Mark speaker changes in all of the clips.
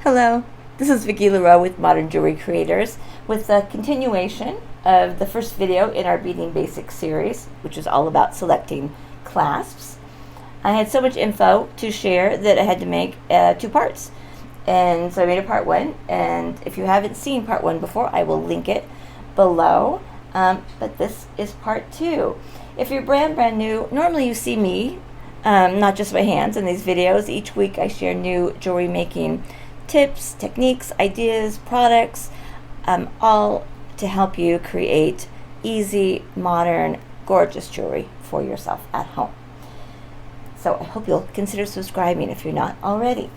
Speaker 1: Hello, this is Vicki Leroux with Modern Jewelry Creators with a continuation of the first video in our Beading Basics series, which is all about selecting clasps. I had so much info to share that I had to make two parts. And so I made a part one, and if you haven't seen part one before, I will link it below. But this is part two. If you're brand new, normally you see me, not just my hands in these videos. Each week I share new jewelry making tips, techniques, ideas, products, all to help you create easy, modern, gorgeous jewelry for yourself at home. So I hope you'll consider subscribing if you're not already.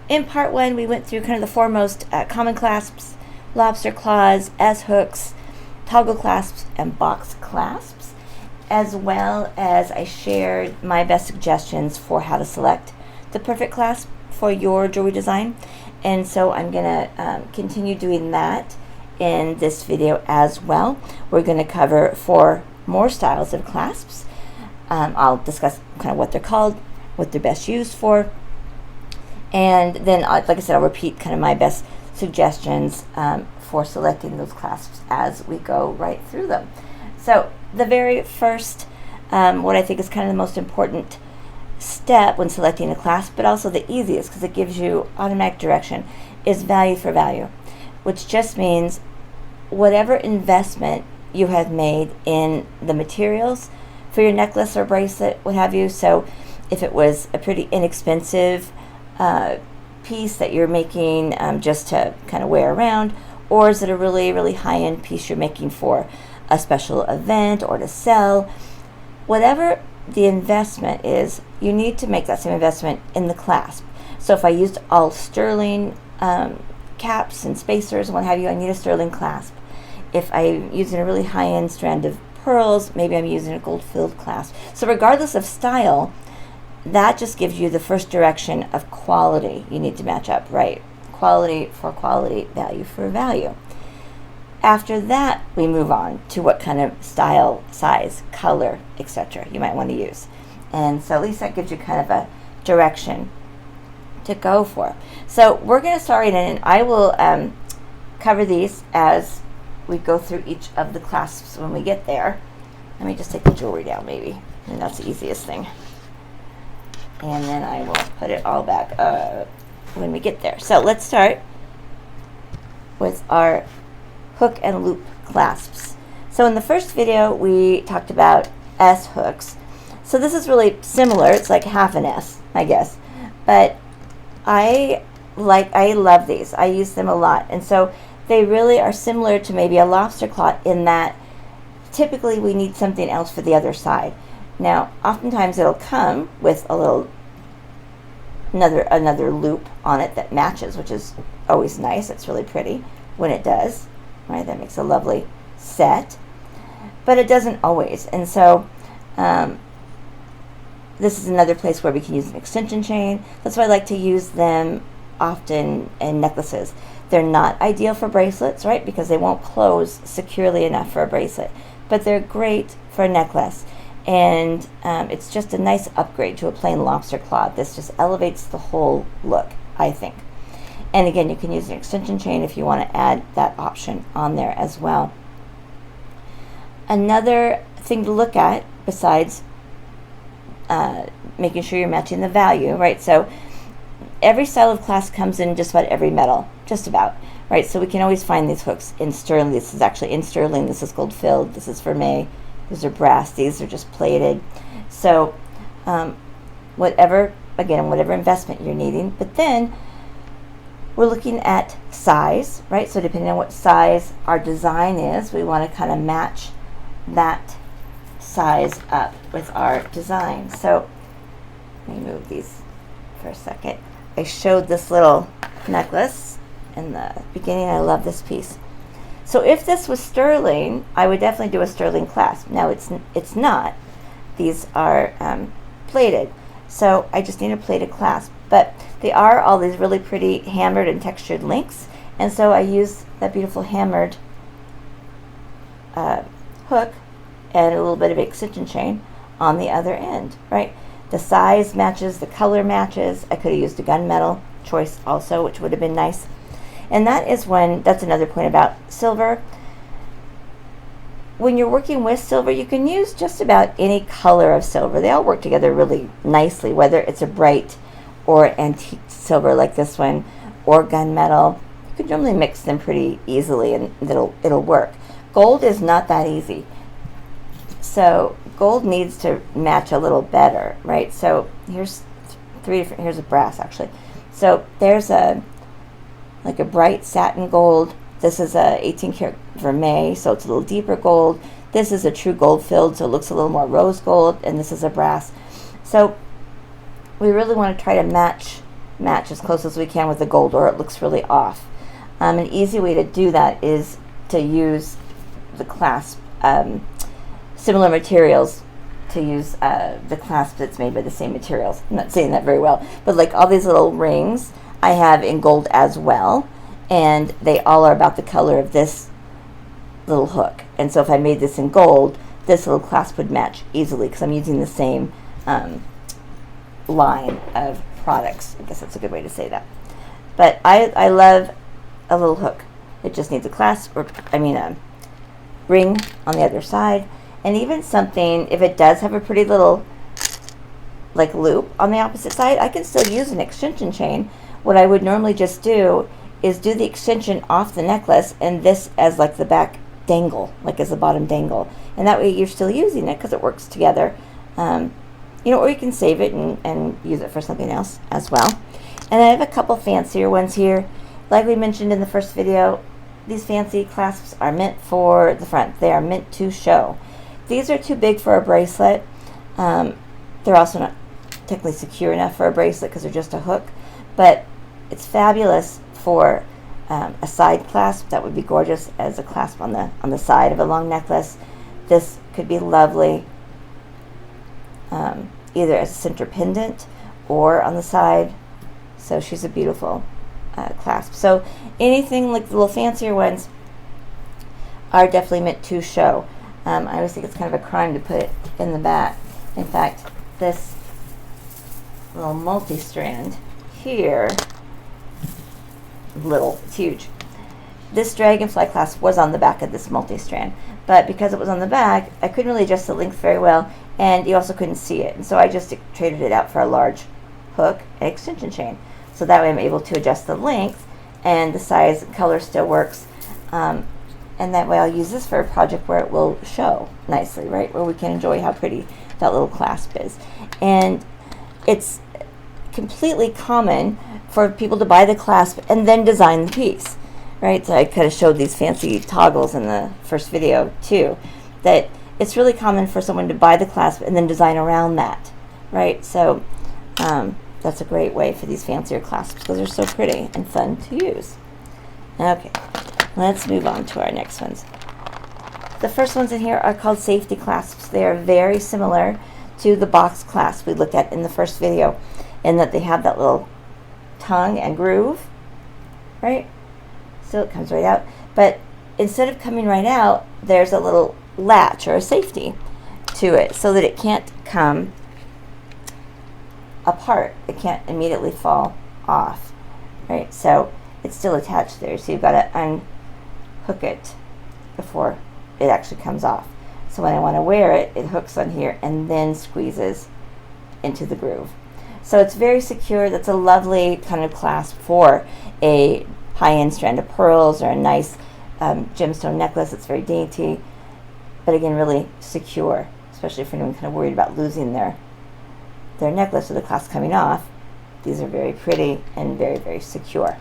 Speaker 1: In part one, we went through kind of the foremost common clasps, lobster claws, S-hooks, toggle clasps, and box clasps, as well as I shared my best suggestions for how to select the perfect clasp for your jewelry design. And so I'm going to continue doing that in this video as well. We're going to cover 4 more styles of clasps. I'll discuss kind of what they're called, what they're best used for, and then, like I said, I'll repeat kind of my best suggestions for selecting those clasps as we go right through them. So the very first, what I think is kind of the most important step when selecting a clasp, but also the easiest because it gives you automatic direction, is value for value, which just means whatever investment you have made in the materials for your necklace or bracelet, what have you. So if it was a pretty inexpensive piece that you're making just to kind of wear around, or is it a really high-end piece you're making for a special event or to sell, whatever the investment is, you need to make that same investment in the clasp. So if I used all sterling caps and spacers and what have you, I need a sterling clasp. If I'm using a really high-end strand of pearls, maybe I'm using a gold-filled clasp. So regardless of style, that just gives you the first direction of quality you need to match up, right? Quality for quality, value for value. After that, we move on to what kind of style, size, color, etc. you might want to use. And so at least that gives you kind of a direction to go for. So we're going to start in, and I will cover these as we go through each of the clasps when we get there. Let me just take the jewelry down maybe, and that's the easiest thing. And then I will put it all back when we get there. So let's start with our hook and loop clasps. So in the first video we talked about S hooks. So this is really similar. It's like half an S, I guess. But I love these. I use them a lot. And so they really are similar to maybe a lobster claw in that typically we need something else for the other side. Now, oftentimes it'll come with a little another loop on it that matches, which is always nice. It's really pretty when it does. Right, that makes a lovely set, but it doesn't always. And so this is another place where we can use an extension chain. That's why I like to use them often in necklaces. They're not ideal for bracelets, right, because they won't close securely enough for a bracelet, but they're great for a necklace. And it's just a nice upgrade to a plain lobster claw. This just elevates the whole look, I think. And again, you can use an extension chain if you want to add that option on there as well. Another thing to look at besides making sure you're matching the value, right? So every style of clasp comes in just about every metal, just about, right? So we can always find these hooks in sterling. This is actually in sterling. This is gold filled. This is vermeil. These are brass. These are just plated. So whatever investment you're needing, but then we're looking at size, right? So depending on what size our design is, we want to kind of match that size up with our design. So let me move these for a second. I showed this little necklace in the beginning. I love this piece. So if this was sterling, I would definitely do a sterling clasp. Now it's not. These are plated. So I just need a plated clasp. But they are all these really pretty hammered and textured links. And so I use that beautiful hammered hook and a little bit of extension chain on the other end, right? The size matches, the color matches. I could have used a gunmetal choice also, which would have been nice. And that's another point about silver. When you're working with silver, you can use just about any color of silver. They all work together really nicely, whether it's a bright or antique silver like this one, or gunmetal. You can normally mix them pretty easily and it'll work. Gold is not that easy. So gold needs to match a little better, right? So here's here's a brass actually. So there's like a bright satin gold. This is a 18 karat vermeil, so it's a little deeper gold. This is a true gold filled, so it looks a little more rose gold, and this is a brass. So we really want to try to match as close as we can with the gold, or it looks really off. An easy way to do that is to use the clasp, similar materials, to use the clasp that's made by the same materials. I'm not saying that very well, but like all these little rings I have in gold as well, and they all are about the color of this little hook. And so if I made this in gold, this little clasp would match easily because I'm using the same line of products. I guess that's a good way to say that. But I love a little hook. It just needs a clasp, or a ring on the other side, and even something, if it does have a pretty little like loop on the opposite side, I can still use an extension chain. What I would normally just do is do the extension off the necklace and this as like the back dangle, like as the bottom dangle, and that way you're still using it because it works together. Or you can save it and use it for something else as well. And I have a couple fancier ones here. Like we mentioned in the first video, these fancy clasps are meant for the front. They are meant to show. These are too big for a bracelet. They're also not technically secure enough for a bracelet because they're just a hook, but it's fabulous for a side clasp. That would be gorgeous as a clasp on the side of a long necklace. This could be lovely either as a center pendant or on the side. So she's a beautiful clasp. So anything like the little fancier ones are definitely meant to show. I always think it's kind of a crime to put it in the back. In fact, this little multi-strand here, it's huge. This dragonfly clasp was on the back of this multi-strand, but because it was on the back, I couldn't really adjust the length very well, and you also couldn't see it. And so I just traded it out for a large hook and extension chain. So that way I'm able to adjust the length, and the size and color still works. And that way I'll use this for a project where it will show nicely, right? Where we can enjoy how pretty that little clasp is. And it's completely common for people to buy the clasp and then design the piece, right? So I kind of showed these fancy toggles in the first video too, that it's really common for someone to buy the clasp and then design around that, right? So that's a great way for these fancier clasps because they're so pretty and fun to use. Okay, let's move on to our next ones. The first ones in here are called safety clasps. They are very similar to the box clasp we looked at in the first video, in that they have that little tongue and groove, right? So it comes right out. But instead of coming right out, there's a little latch or a safety to it so that it can't come apart. It can't immediately fall off, right? So it's still attached there. So you've got to unhook it before it actually comes off. So when I want to wear it, it hooks on here and then squeezes into the groove. So it's very secure. That's a lovely kind of clasp for a high-end strand of pearls or a nice gemstone necklace. It's very dainty, but again, really secure, especially if anyone kind of worried about losing their necklace or the clasp coming off. These are very pretty and very, very secure.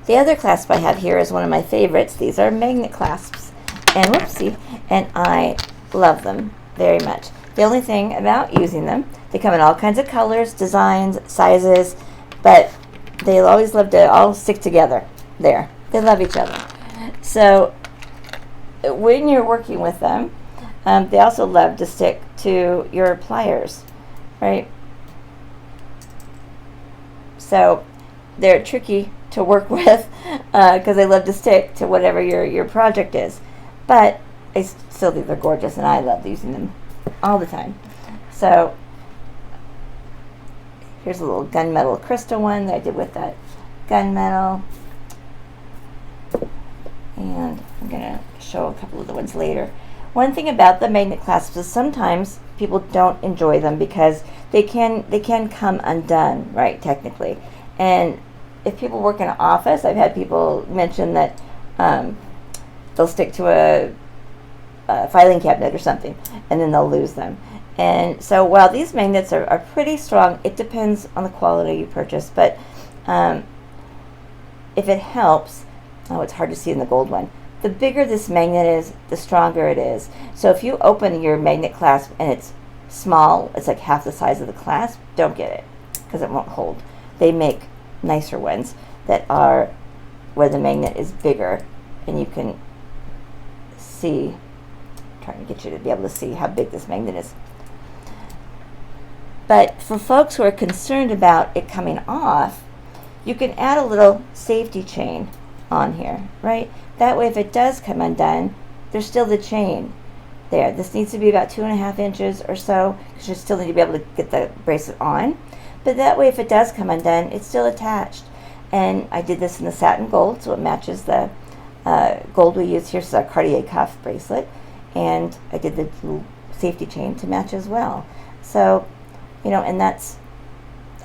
Speaker 1: The other clasp I have here is one of my favorites. These are magnet clasps, and whoopsie, and I love them very much. The only thing about using them, they come in all kinds of colors, designs, sizes, but they always love to all stick together there. They love each other. So when you're working with them, they also love to stick to your pliers, right? So they're tricky to work with because they love to stick to whatever your project is. But I still think they're gorgeous, and I love using them all the time. So Here's a little gunmetal crystal one that I did with that gunmetal. And I'm going to show a couple of the ones later. One thing about the magnet clasps is sometimes people don't enjoy them because they can come undone, right, technically. And if people work in an office, I've had people mention that they'll stick to a filing cabinet or something, and then they'll lose them. And so while these magnets are pretty strong, it depends on the quality you purchase. But if it helps, oh, it's hard to see in the gold one. The bigger this magnet is, the stronger it is. So if you open your magnet clasp and it's small, it's like half the size of the clasp, don't get it because it won't hold. They make nicer ones that are where the magnet is bigger and you can see. I'm trying to get you to be able to see how big this magnet is. But for folks who are concerned about it coming off, you can add a little safety chain on here, right? That way if it does come undone, there's still the chain there. This needs to be about 2.5 inches or so because you still need to be able to get the bracelet on. But that way if it does come undone, it's still attached. And I did this in the satin gold, so it matches the gold we use here. So it's a Cartier cuff bracelet. And I did the little safety chain to match as well. So, you know, and that's,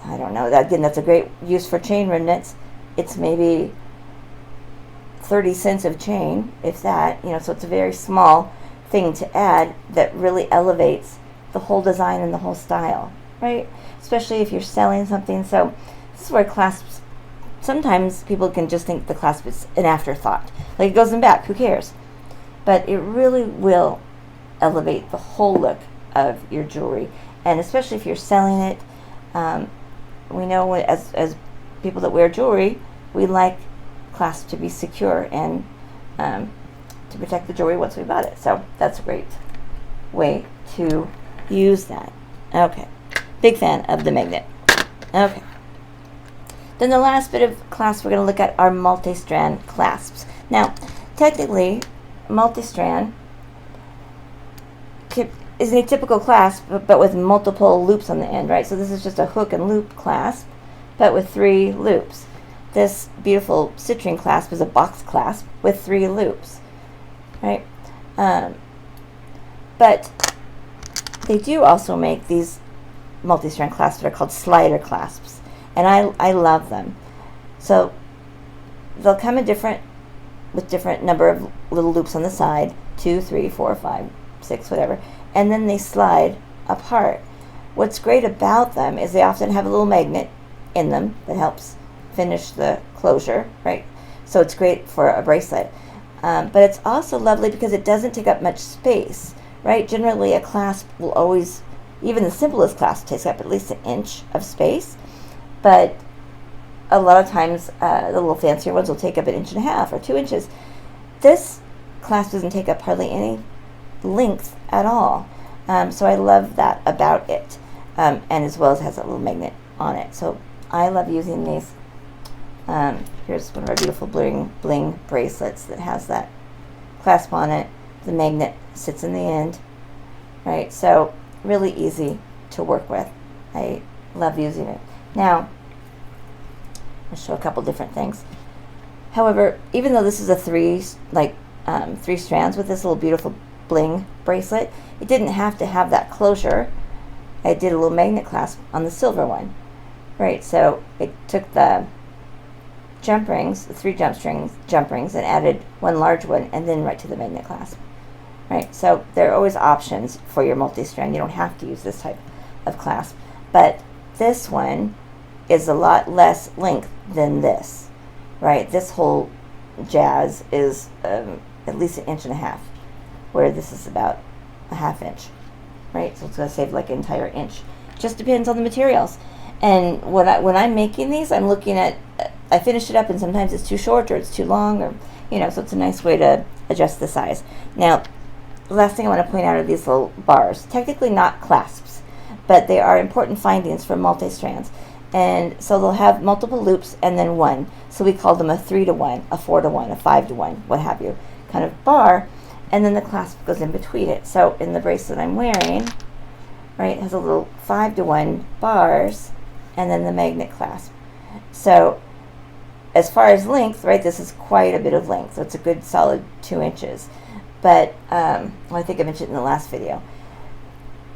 Speaker 1: I don't know, again, that's a great use for chain remnants. It's maybe 30 cents of chain, if that, you know, so it's a very small thing to add that really elevates the whole design and the whole style, right? Especially if you're selling something. So this is where clasps, sometimes people can just think the clasp is an afterthought. Like it goes in back, who cares? But it really will elevate the whole look of your jewelry. And especially if you're selling it, we know as people that wear jewelry, we like clasp to be secure and to protect the jewelry once we bought it. So that's a great way to use that. Okay, big fan of the magnet. Okay. Then the last bit of clasp we're going to look at are multi-strand clasps. Now, technically, multi-strand is a typical clasp, but with multiple loops on the end, right? So this is just a hook and loop clasp, but with 3 loops. This beautiful citrine clasp is a box clasp with 3 loops, right? But they do also make these multi-strand clasps that are called slider clasps, and I love them. So they'll come in with different number of little loops on the side, 2, 3, 4, 5, 6, whatever, and then they slide apart. What's great about them is they often have a little magnet in them that helps finish the closure, right? So it's great for a bracelet. But it's also lovely because it doesn't take up much space, right? Generally a clasp will always, even the simplest clasp takes up at least 1 inch of space, but a lot of times the little fancier ones will take up 1.5 inches or 2 inches. This clasp doesn't take up hardly any length at all. So I love that about it. And as well as has a little magnet on it. So I love using these. Here's one of our beautiful bling bracelets that has that clasp on it. The magnet sits in the end, right? So really easy to work with. I love using it. Now, I'll show a couple different things. However, even though this is a 3 strands with this little beautiful bling bracelet, it didn't have to have that closure. I did a little magnet clasp on the silver one, right? So it took the jump rings, the 3 jump rings, and added 1 large one, and then right to the magnet clasp, right? So there are always options for your multi-strand. You don't have to use this type of clasp, but this one is a lot less length than this, right? This whole jazz is at least 1.5 inches, where this is about 1/2 inch, right? So it's going to save like an entire inch. Just depends on the materials. And when I'm making these, I'm looking at, I finish it up and sometimes it's too short or it's too long, or, you know, so it's a nice way to adjust the size. Now, the last thing I want to point out are these little bars. Technically not clasps, but they are important findings for multi-strands. And so they'll have multiple loops and then 1. So we call them a 3-to-1, a 4-to-1, a 5-to-1, what have you, kind of bar. And then the clasp goes in between it. So in the bracelet I'm wearing, right, it has a little 5-to-1 bars, and then the magnet clasp. So as far as length, right, this is quite a bit of length, so it's a good solid 2 inches. But I think I mentioned in the last video,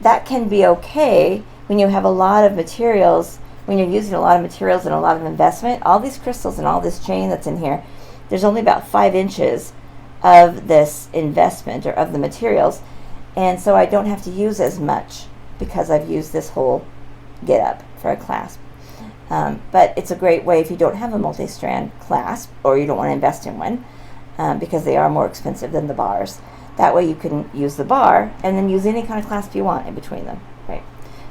Speaker 1: that can be okay when you have a lot of materials, when you're using a lot of materials and a lot of investment. All these crystals and all this chain that's in here, there's only about 5 inches of this investment or of the materials, and so I don't have to use as much because I've used this whole get up for a clasp. But it's a great way if you don't have a multi-strand clasp or you don't want to invest in one, because they are more expensive than the bars. That way you can use the bar and then use any kind of clasp you want in between them, right?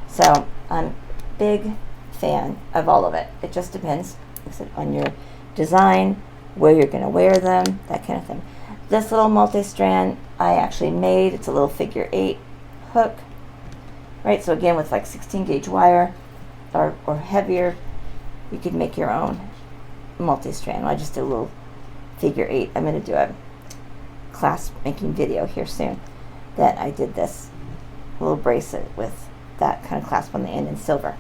Speaker 1: So I'm a big fan of all of it. It just depends, like I said, on your design, where you're going to wear them, that kind of thing. This little multi-strand I actually made. It's a little figure 8 hook, right? So again, with like 16 gauge wire or heavier, you could make your own multi-strand. I just did a little figure 8. I'm going to do a clasp making video here soon that I did this little bracelet with that kind of clasp on the end in silver.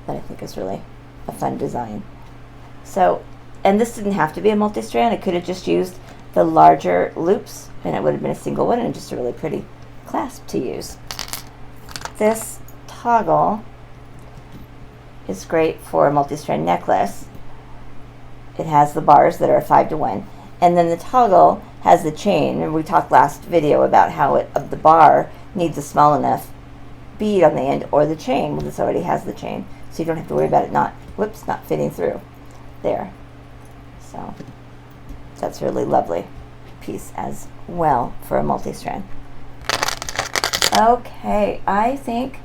Speaker 1: That I think is really a fun design. So, and this didn't have to be a multi-strand. I could have just used the larger loops and it would have been a single one and just a really pretty clasp to use. This toggle is great for a multi-strand necklace. It has the bars that are 5 to 1, and then the toggle has the chain. And we talked last video about how the bar needs a small enough bead on the end or the chain. Well, this already has the chain, so you don't have to worry about it not fitting through there. So that's a really lovely piece as well for a multi-strand. Okay, I think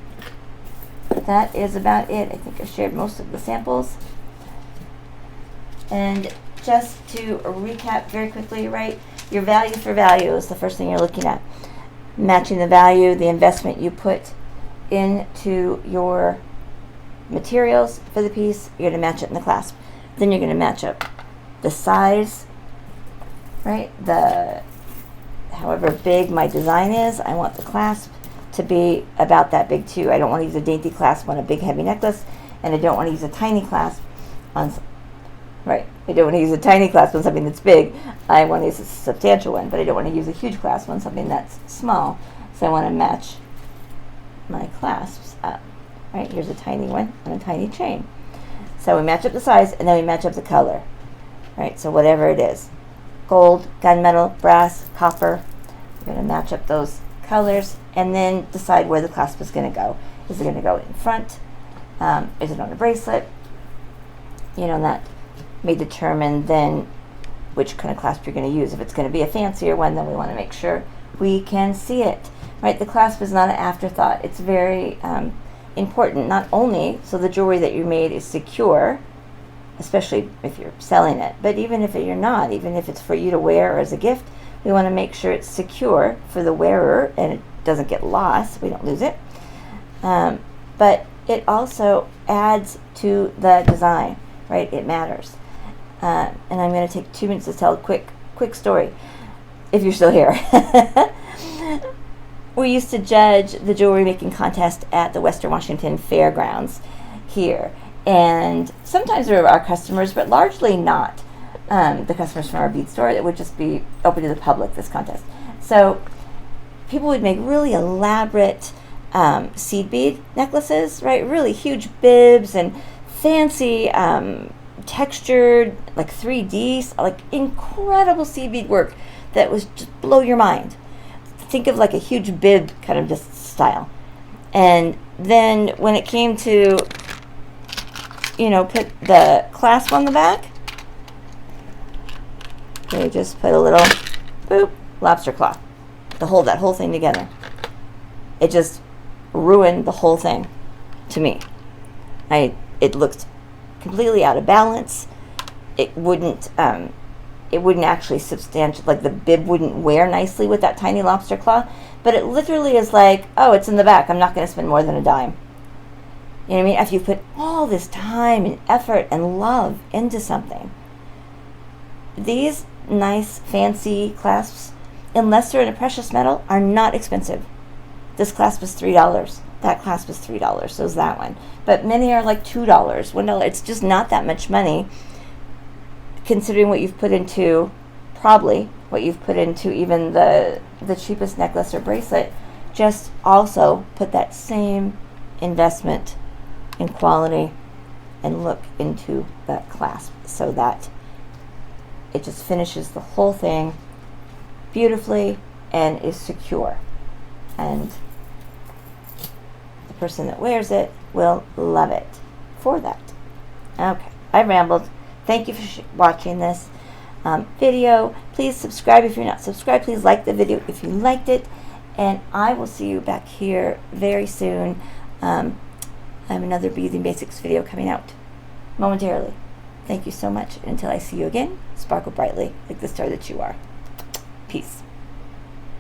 Speaker 1: that is about it. I think I shared most of the samples. And just to recap very quickly, right, your value for value is the first thing you're looking at. Matching the value, the investment you put into your materials for the piece, you're going to match it in the clasp. Then you're going to match up the size, right, however big my design is, I want the clasp to be about that big too. I don't want to use a dainty clasp on a big heavy necklace, and I don't want to use a tiny clasp on, I don't want to use a tiny clasp on something that's big. I want to use a substantial one, but I don't want to use a huge clasp on something that's small. So I want to match my clasps up. Right, here's a tiny one on a tiny chain. So we match up the size, and then we match up the color. Right, so whatever it is, gold, gunmetal, brass, copper, we're going to match up those colors and then decide where the clasp is going to go. Is it going to go in front? Is it on a bracelet? You know, and that may determine then which kind of clasp you're going to use. If it's going to be a fancier one, then we want to make sure we can see it. Right, the clasp is not an afterthought. It's very important, not only so the jewelry that you made is secure, especially if you're selling it, but even if you're not, even if it's for you to wear or as a gift, we want to make sure it's secure for the wearer and it doesn't get lost, we don't lose it. But it also adds to the design, right? It matters. And I'm going to take 2 minutes to tell a quick story, if you're still here. We used to judge the jewelry making contest at the Western Washington Fairgrounds here. And sometimes they were our customers, but largely not the customers from our bead store. It would just be open to the public, this contest. So people would make really elaborate seed bead necklaces, right? Really huge bibs and fancy textured, like 3D, like incredible seed bead work that was just blow your mind. Think of like a huge bib kind of just style. And then when it came to, you know, put the clasp on the back, they just put a little boop lobster claw to hold that whole thing together. It just ruined the whole thing to me. It looked completely out of balance. It wouldn't actually substantial, like the bib wouldn't wear nicely with that tiny lobster claw, but it literally is like, oh, it's in the back, I'm not going to spend more than a dime. You know what I mean? If you put all this time and effort and love into something, these nice fancy clasps, unless they're in a precious metal, are not expensive. This clasp is $3. that clasp was $3, so is that one. But many are like $2, $1. It's just not that much money, considering what you've put into, probably what you've put into even the cheapest necklace or bracelet. Just also put that same investment in quality and look into that clasp, so that it just finishes the whole thing beautifully and is secure, and the person that wears it will love it for that. Okay, I rambled. Thank you for watching this video. Please subscribe if you're not subscribed. Please like the video if you liked it, and I will see you back here very soon. I have another Beading Basics video coming out momentarily. Thank you so much. Until I see you again, sparkle brightly like the star that you are. Peace.